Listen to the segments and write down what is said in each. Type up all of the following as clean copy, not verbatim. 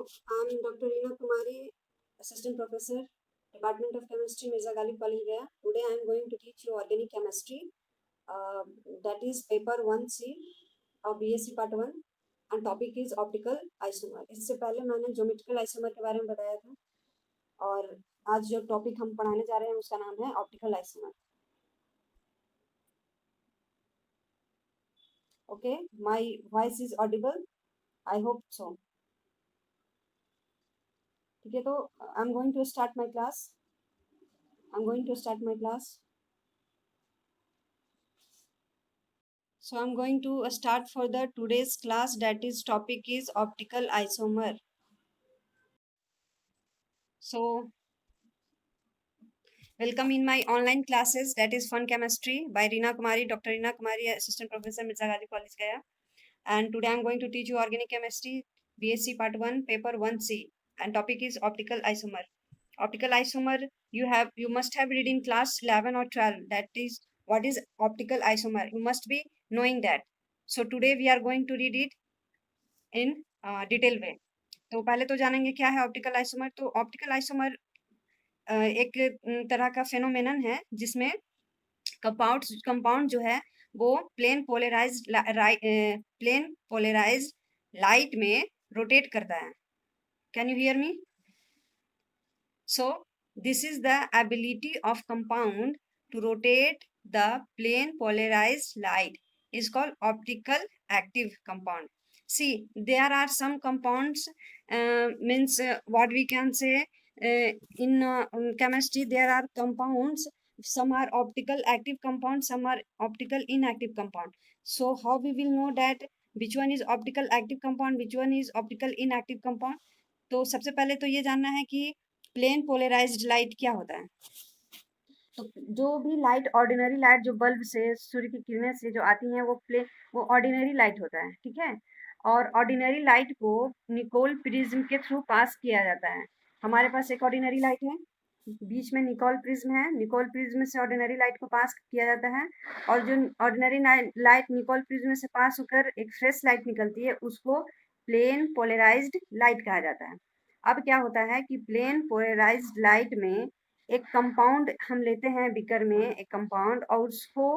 I'm Dr. Reena Kumari, Assistant Professor, Department of Chemistry, Mirza Ghalib College, Gaya. Today I am going to teach you organic chemistry. That is paper 1C of BSc Part 1 and topic is optical isomer. इससे पहले मैंने geometrical isomer के बारे में बताया था और आज जो टॉपिक हम पढ़ाने जा रहे हैं उसका नाम है optical isomer. Okay, my voice is audible? I hope so. ठीक है, तो I'm going to start my class. So I'm going to start for the today's class, that is topic is optical isomer. So welcome in my online classes, that is Fun Chemistry by Reena Kumari, Dr. Reena Kumari, Assistant Professor, Mirza Ghalib College, Gaya. And today I'm going to teach you Organic Chemistry, BSc Part 1, Paper 1C, and topic is optical isomer. Optical isomer, you must have read in class 11 or 12, that is what is optical isomer. You must be knowing that. So today we are going to read it in detail way. तो पहले तो जानेंगे क्या है optical isomer. तो optical isomer एक तरह का फेनोमेनन है जिसमें कंपाउंड जो है वो प्लेन पोलराइज्ड लाइट में रोटेट करता है. Can you hear me? So this is the ability of compound to rotate the plane polarized light is called optical active compound. See, there are some compounds, what we can say in chemistry there are compounds, some are optical active compound, some are optical inactive compound. So how we will know that which one is optical active compound, which one is optical inactive compound? तो सबसे पहले तो ये जानना है कि plane polarised light क्या होता है. तो जो भी लाइट, ऑर्डिनरी लाइट जो बल्ब से, सूर्य की किरणें से जो आती हैं वो ऑर्डिनरी लाइट होता है. ठीक है, और ऑर्डिनरी लाइट को निकोल प्रिज्म के थ्रू पास किया जाता है. हमारे पास एक ऑर्डिनरी लाइट है, बीच में निकोल प्रिज्म है, निकोल प्रिज्म से ऑर्डिनरी लाइट को पास किया जाता है और जो ऑर्डिनरी लाइट निकोल प्रिज्म से पास होकर एक फ्रेश लाइट निकलती है उसको प्लेन पोलराइज्ड लाइट कहा जाता है. अब क्या होता है कि प्लेन पोलराइज्ड लाइट में एक कंपाउंड हम लेते हैं बीकर में, एक कंपाउंड, और उसको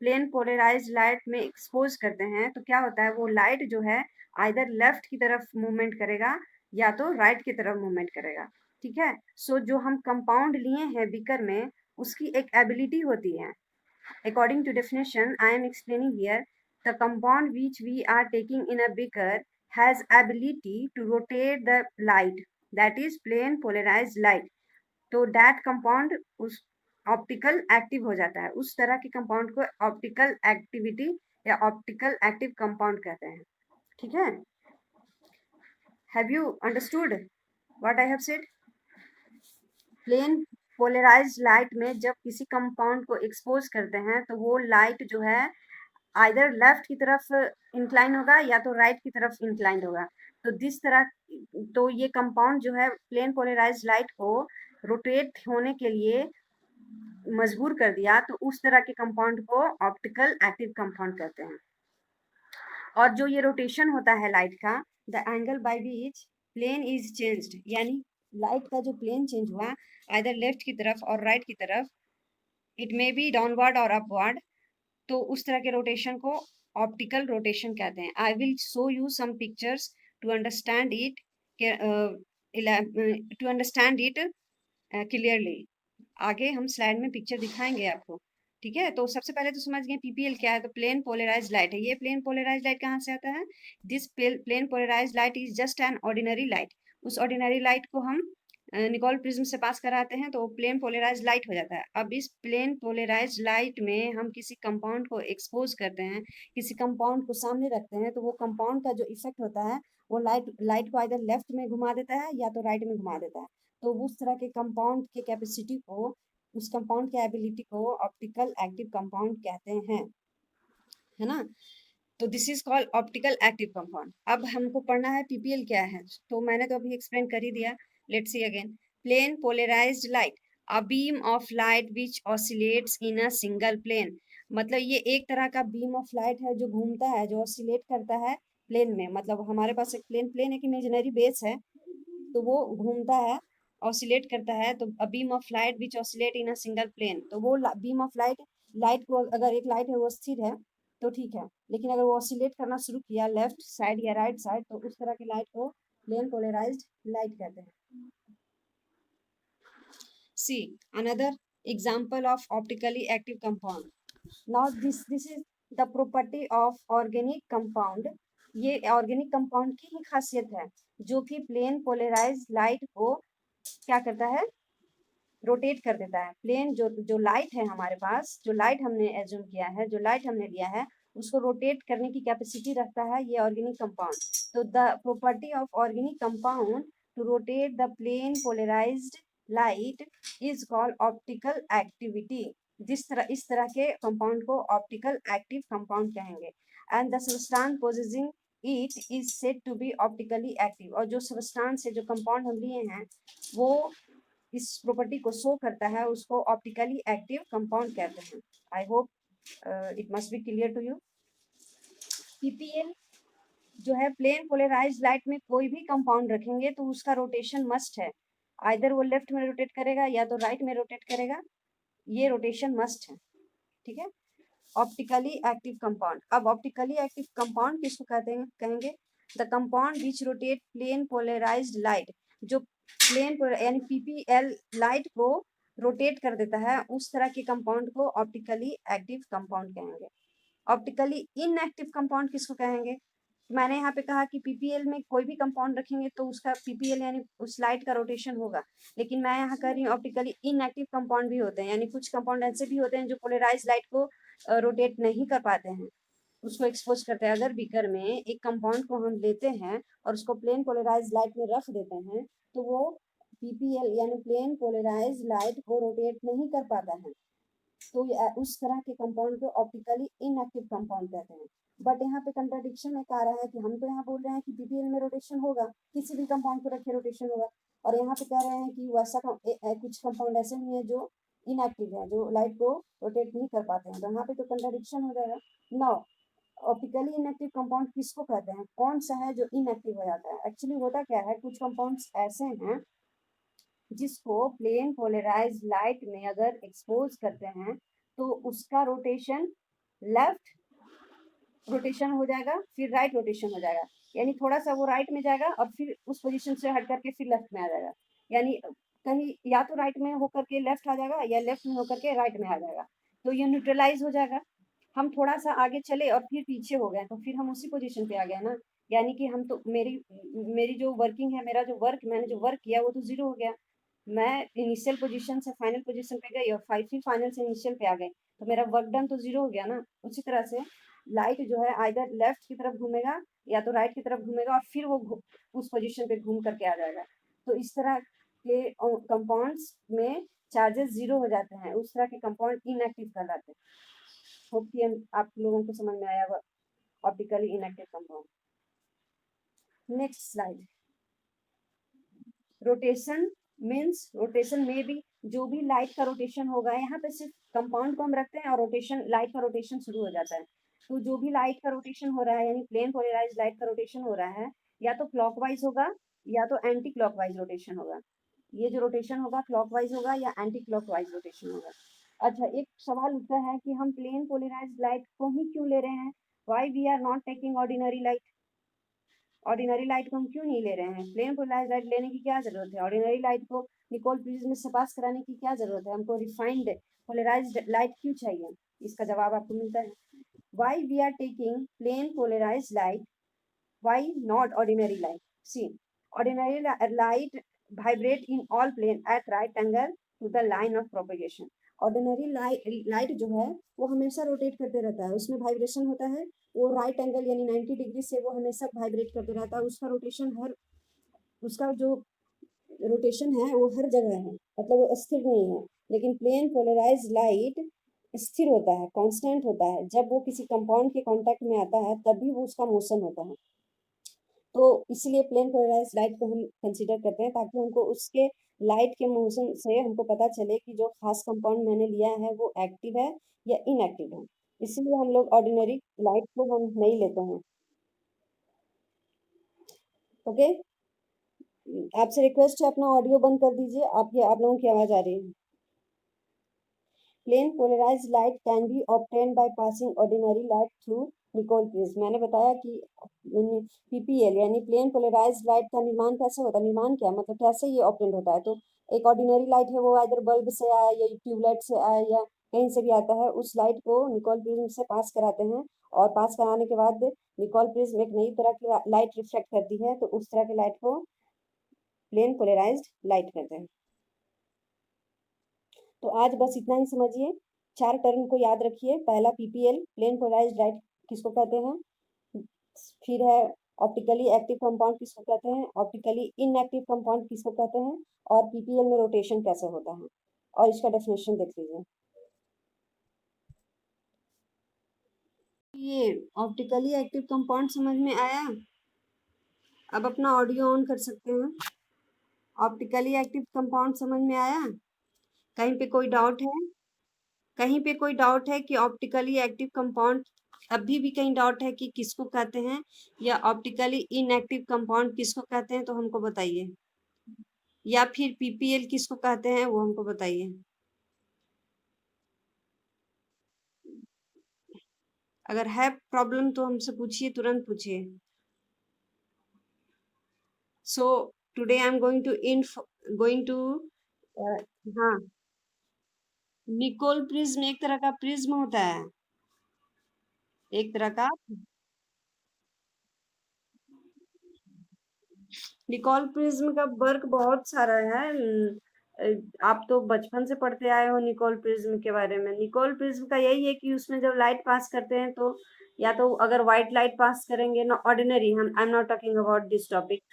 प्लेन पोलराइज्ड लाइट में एक्सपोज करते हैं तो क्या होता है, वो लाइट जो है आइदर लेफ्ट की तरफ मूवमेंट करेगा या तो राइट की तरफ मूवमेंट करेगा. ठीक है, सो जो हम कंपाउंड लिए हैं बीकर में उसकी एक एबिलिटी होती है. According to definition I am explaining here, the compound which we are taking in a beaker has ability to rotate the light, that is plane polarised light. तो दैट कंपाउंड उस optical active हो जाता है. उस तरह के compound को optical activity या ऑप्टिकल एक्टिव कंपाउंड कहते हैं. ठीक है, have you understood what I have said? Plane polarised light में जब किसी कंपाउंड को एक्सपोज करते हैं तो वो लाइट जो है आइदर लेफ्ट की तरफ इंक्लाइन होगा या तो राइट की तरफ इंक्लाइन होगा. तो जिस तरह, तो ये कंपाउंड जो है प्लेन पोलराइज्ड लाइट को रोटेट होने के लिए मजबूर कर दिया, तो उस तरह के कंपाउंड को ऑप्टिकल एक्टिव कंपाउंड कहते हैं. और जो ये रोटेशन होता है लाइट का, the angle by which plane is changed, यानी लाइट का जो प्लेन चेंज हुआ आइदर लेफ्ट की तरफ और राइट की तरफ, इट मे बी डाउनवर्ड और अपवर्ड, तो उस तरह के रोटेशन को ऑप्टिकल रोटेशन कहते हैं. I will show you some pictures to understand it, clearly. आगे हम स्लाइड में पिक्चर दिखाएंगे आपको. ठीक है, तो सबसे पहले तो समझ गए पीपीएल क्या है. तो प्लेन पोलराइज्ड लाइट है. ये प्लेन पोलराइज्ड लाइट कहाँ से आता है? This plane polarised light is just an ordinary light. उस ऑर्डिनरी लाइट को हम निकोल प्रिज्म से पास कराते हैं तो प्लेन पोलराइज्ड लाइट हो जाता है. अब इस प्लेन पोलराइज्ड लाइट में हम किसी कंपाउंड को एक्सपोज करते हैं, किसी कंपाउंड को सामने रखते हैं, तो वो कंपाउंड का जो इफेक्ट होता है वो लाइट को आइदर लेफ्ट में घुमा देता है या तो राइट में घुमा देता है. तो उस तरह के कंपाउंड के कैपेसिटी को, उस कंपाउंड की एबिलिटी को ऑप्टिकल एक्टिव कंपाउंड कहते हैं, है ना. तो this is called optical active compound. अब हमको पढ़ना है पीपीएल क्या है. तो मैंने तो अभी एक्सप्लेन कर ही दिया. Let's see again. Plane polarised light, a beam of light which oscillates in a single plane. मतलब ये एक तरह का बीम ऑफ लाइट है जो घूमता है, जो ऑसिलेट करता है प्लेन में. मतलब हमारे पास एक प्लेन एक इमेजिनरी बेस है तो वो घूमता है, ऑसिलेट करता है। तो a beam of light which oscillate in a single plane, तो वो बीम ऑफ लाइट, लाइट को अगर एक लाइट है वो स्थिर है तो ठीक है, लेकिन अगर वो ऑसिलेट करना शुरू किया लेफ्ट साइड या राइट साइड, तो उस तरह की लाइट को प्लेन पोलराइज्ड लाइट कहते हैं। See another example of optically active compound. Now this is the property of organic compound. ये ऑर्गेनिक कंपाउंड की ही खासियत है जो कि प्लेन पोलराइज लाइट को क्या करता है, रोटेट कर देता है। प्लेन जो लाइट है हमारे पास, जो लाइट हमने एज्यूम किया है, जो लाइट हमने लिया है, उसको रोटेट करने की कैपेसिटी रखता है ये ऑर्गेनिक कंपाउंड। तो the property of organic compound to rotate the plane polarised light is called optical activity. इस तरह के कंपाउंड को ऑप्टिकल एक्टिव कंपाउंड कहेंगे। And the substance possessing it is said to be optically active. और जो substance से जो compound हम लिए हैं वो इस प्रॉपर्टी को शो करता है, उसको ऑप्टिकली एक्टिव कंपाउंड कहते हैं। I hope it must be clear to you. PPL जो है, प्लेन पोलराइज्ड लाइट में कोई भी कंपाउंड रखेंगे तो उसका रोटेशन मस्ट है, आइदर वो लेफ्ट में रोटेट करेगा या तो राइट में रोटेट करेगा, ये रोटेशन मस्ट है, ठीक है। ऑप्टिकली एक्टिव कंपाउंड, अब ऑप्टिकली एक्टिव कंपाउंड किसको कहते हैं, कहेंगे the compound which rotate plane polarised light, जो प्लेन यानी पीपीएल लाइट को रोटेट कर देता है, उस तरह के कंपाउंड को ऑप्टिकली एक्टिव कंपाउंड कहेंगे। ऑप्टिकली इनएक्टिव कंपाउंड किसको कहेंगे, मैंने यहाँ पे कहा कि पीपीएल में कोई भी कंपाउंड रखेंगे तो उसका पीपीएल यानी उस लाइट का रोटेशन होगा, लेकिन मैं यहाँ कह रही हूँ ऑप्टिकली इनएक्टिव कंपाउंड भी होते हैं, यानी कुछ कंपाउंड ऐसे भी होते हैं जो पोलराइज लाइट को रोटेट नहीं कर पाते हैं, उसको एक्सपोज करते हैं। अगर बीकर में एक कंपाउंड को हम लेते हैं और उसको प्लेन पोलराइज लाइट में रख देते हैं तो वो पीपीएल यानी प्लेन पोलराइज लाइट को रोटेट नहीं कर पाता है, तो उस तरह के कंपाउंड को ऑप्टिकली इनएक्टिव कंपाउंड कहते हैं। बट यहाँ पे कंट्राडिक्शन एक आ रहा है कि हम तो यहाँ बोल रहे हैं कि पीपीएल में रोटेशन होगा, किसी भी कंपाउंड को रखे रोटेशन होगा, और यहाँ पे कह रहे हैं कि वैसा कुछ कंपाउंड ऐसे भी है जो इनएक्टिव है, जो लाइट को रोटेट नहीं कर पाते हैं, तो यहाँ पे तो कंट्राडिक्शन हो जाएगा। नाउ ऑप्टिकली इनएक्टिव कंपाउंड किसको कहते हैं, कौन सा है जो इनएक्टिव हो जाता है। एक्चुअली होता क्या है, कुछ कंपाउंड्स ऐसे हैं जिसको प्लेन पोलराइज लाइट में अगर एक्सपोज करते हैं तो उसका रोटेशन लेफ्ट रोटेशन हो जाएगा, फिर राइट रोटेशन हो जाएगा, यानी थोड़ा सा वो राइट में जाएगा और फिर उस पोजीशन से हट करके फिर लेफ्ट में आ जाएगा, यानी कहीं या तो राइट में होकर के लेफ्ट आ जाएगा या लेफ्ट में होकर के राइट में आ जाएगा, तो ये न्यूट्रलाइज हो जाएगा। हम थोड़ा सा आगे चले और फिर पीछे हो गए तो फिर हम उसी पोजीशन पे आ गए ना, यानी कि हम तो मेरी मेरी जो वर्किंग है, मेरा जो वर्क मैंने जो वर्क किया वो तो जीरो हो गया। मैं इनिशियल पोजीशन से फाइनल पोजीशन पे गई और फिर फाइनल से इनिशियल पे आ गई, तो मेरा वर्क डन तो जीरो हो गया ना। उसी तरह से लाइट जो है आइदर लेफ्ट की तरफ घूमेगा या तो राइट की तरफ घूमेगा और फिर वो उस पोजीशन पे घूम करके आ जाएगा। तो इस तरह के कंपाउंड्स में चार्जेस जीरो हो जाते हैं, उस तरह के कंपाउंड इनएक्टिव कहलाते हैं। होप कि आप लोगों को समझ में आया होगा optically inactive compound. Next slide. Rotation means rotation में भी जो भी लाइट का रोटेशन होगा, यहाँ पे सिर्फ कंपाउंड को हम रखते हैं और रोटेशन लाइट का रोटेशन शुरू हो जाता है। तो जो भी लाइट का रोटेशन हो रहा है यानी प्लेन पोलराइज लाइट का रोटेशन हो रहा है, या तो क्लॉकवाइज होगा या तो एंटी क्लॉकवाइज रोटेशन होगा। ये जो रोटेशन होगा क्लॉकवाइज होगा या एंटी क्लॉकवाइज रोटेशन होगा। अच्छा, एक सवाल उठता है कि हम प्लेन पोलराइज लाइट को ही क्यों ले रहे हैं, why we are not taking ordinary light. Ordinary light को हम क्यों नहीं ले रहे हैं, प्लेन पोलराइज लाइट लेने की क्या जरूरत है, ऑर्डिनरी लाइट को निकोल प्रिज्म से पास कराने की क्या जरूरत है, हमको रिफाइंड पोलराइज्ड लाइट क्यों चाहिए। इसका जवाब आपको मिलता है, why we are taking plane polarised light, why not ordinary light. See, ordinary light vibrate in all plane at right angle to the line of propagation। Ordinary light जो है वो हमेशा रोटेट करते रहता है, उसमें वाइब्रेशन होता है, वो राइट एंगल यानी 90 डिग्री से वो हमेशा वाइब्रेट करते रहता है, उसका रोटेशन हर उसका जो रोटेशन है वो हर जगह है, मतलब वो स्थिर नहीं है। लेकिन प्लेन पोलराइज लाइट स्थिर होता है, कांस्टेंट होता है, जब वो किसी कंपाउंड के कांटेक्ट में आता है तभी वो उसका मोशन होता है। तो इसलिए प्लेन पोलराइज लाइट को हम कंसीडर करते हैं ताकि हमको उसके लाइट के मोशन से हमको पता चले कि जो खास कंपाउंड मैंने लिया है वो एक्टिव है या इनएक्टिव है, इसलिए हम लोग ऑर्डिनरी लाइट को हम नहीं लेते हैं। ओके, आपसे रिक्वेस्ट है अपना ऑडियो बंद कर दीजिए, आप लोगों की आवाज आ रही है। Plane polarised light can be obtained by passing ordinary light through Nicol prism. मैंने बताया कि पीपीएल यानी प्लेन पोलराइज्ड लाइट का निर्माण कैसे होता है, निर्माण क्या मतलब कैसे ये ऑब्टेन होता है। तो एक ऑर्डिनरी लाइट है वो इधर बल्ब से आया या ट्यूबलाइट से आया या कहीं से भी आता है, उस लाइट को निकोल प्रिज्म से पास कराते हैं, और पास कराने के बाद निकोल प्रिज्म एक नई तरह की लाइट रिफ्लेक्ट करती है, तो उस तरह की लाइट को प्लेन पोलराइज्ड लाइट कहते हैं। तो आज बस इतना ही समझिए, 4 टर्म को याद रखिए। पहला पीपीएल प्लेन पोलराइज्ड लाइट किसको कहते हैं, फिर है ऑप्टिकली एक्टिव कंपाउंड किसको कहते हैं, ऑप्टिकली इनएक्टिव कंपाउंड किसको कहते हैं, और पीपीएल में रोटेशन कैसे होता है, और इसका डेफिनेशन देख लीजिए। ये ऑप्टिकली एक्टिव कंपाउंड समझ में आया। अब अपना ऑडियो ऑन कर सकते हैं। ऑप्टिकली एक्टिव कंपाउंड समझ में आया, कहीं पे कोई डाउट है, कहीं पे कोई डाउट है कि ऑप्टिकली एक्टिव कंपाउंड, अभी भी कहीं डाउट है कि किसको कहते हैं, या ऑप्टिकली इनएक्टिव कंपाउंड किसको कहते हैं, तो हमको बताइए, या फिर पीपीएल किसको कहते हैं वो हमको बताइए। अगर है प्रॉब्लम तो हमसे पूछिए, तुरंत पूछिए। So today I am going to हाँ, निकोल प्रिज्म एक तरह का प्रिज्म होता है, एक तरह का। निकोल प्रिज्म का वर्क बहुत सारा है। आप तो बचपन से पढ़ते आए हो निकोल प्रिज्म के बारे में। निकोल प्रिज्म का यही है कि उसमें जब लाइट पास करते हैं तो, या तो अगर व्हाइट लाइट पास करेंगे ना, ऑर्डिनरी, हम I am not talking about this topic,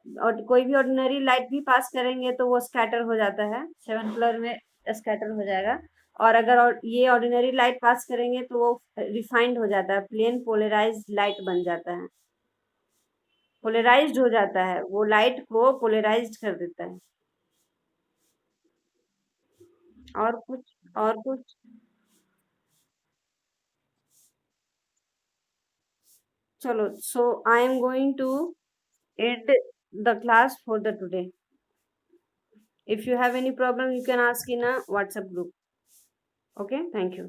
और कोई भी ऑर्डिनरी लाइट भी पास करेंगे तो वो स्कैटर हो जाता है, 7 कलर में स्कैटर हो जाएगा। और अगर ये ऑर्डिनरी लाइट पास करेंगे तो वो रिफाइंड हो जाता है, प्लेन पोलराइज्ड लाइट बन जाता है, पोलराइज्ड हो जाता है, वो लाइट को पोलराइज्ड कर देता है। और कुछ। चलो, so I am going to end the class for the today. If you have any problem you can ask in a WhatsApp group. Okay, thank you.